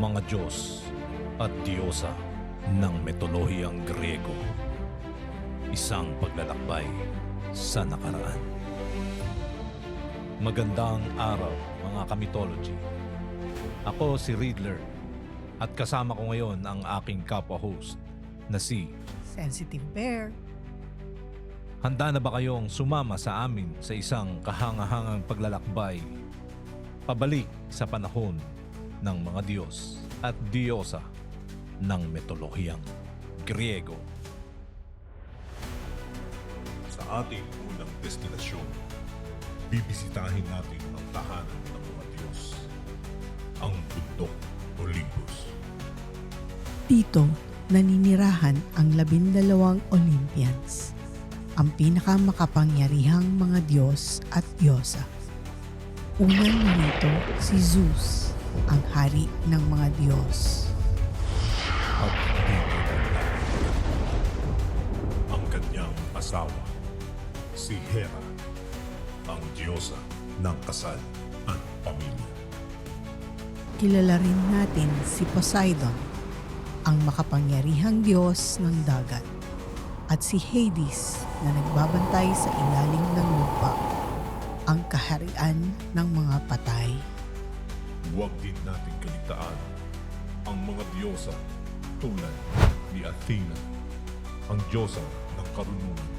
mga Diyos at Diyosa ng mitolohiyang Griego. Isang paglalakbay sa nakaraan. Magandang araw mga kamitology. Ako si Riddler at kasama ko ngayon ang aking kapwa-host na si Sensitive Bear. Handa na ba kayong sumama sa amin sa isang kahangahangang paglalakbay pabalik sa panahon ng mga Diyos at Diyosa ng mitolohiyang Griego? Sa ating unang destinasyon, bibisitahin natin ang tahanan ng mga Diyos, ang bundok Olympus. Dito, naninirahan ang 12 Olympians, ang pinakamakapangyarihang mga Diyos at Diyosa. Unang narito si Zeus, ang hari ng mga Diyos. At dito ang kanyang asawa, si Hera, ang Diyosa ng kasal at pamilya. Kilala rin natin si Poseidon, ang makapangyarihang Diyos ng dagat, at si Hades na nagbabantay sa ilalim ng lupa, ang kaharian ng mga patay. Huwag din natin kaligtaan ang mga Diyosa tulad ni Athena, ang Diyosa ng karunungan,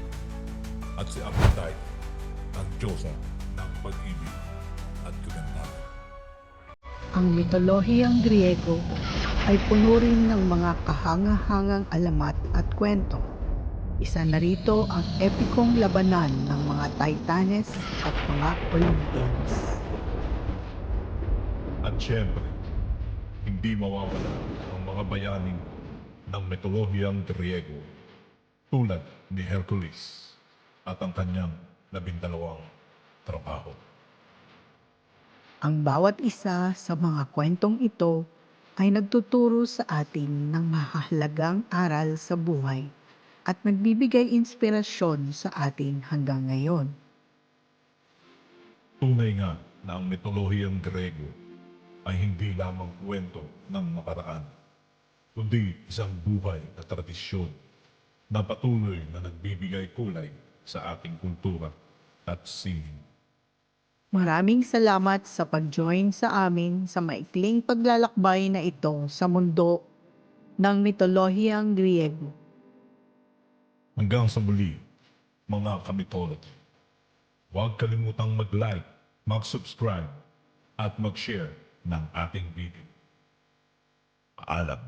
at si Aphrodite, ang Diyosa ng pag-ibig at kagandahan. Ang mitolohiyang Griego ay puno rin ng mga kahangahangang alamat at kwento. Isa na rito ang epikong labanan ng mga Titanes at mga Olympians. At syempre, hindi mawawala ang mga bayaning ng mitolohiyang Griego tulad ni Hercules at ang kanyang 12 trabaho. Ang bawat isa sa mga kwentong ito ay nagtuturo sa atin ng mahalagang aral sa buhay at nagbibigay inspirasyon sa atin hanggang ngayon. Tunay nga na ang mitolohiyang Griego ay hindi lamang kwento ng nakaraan, kundi isang buhay na tradisyon na patuloy na nagbibigay kulay sa ating kultura at sining. Maraming salamat sa pag-join sa amin sa maikling paglalakbay na ito sa mundo ng mitolohiyang Griego. Hanggang sa muli, mga kamitology. Huwag kalimutang mag-like, mag-subscribe, at mag-share ng ating video. Paalam.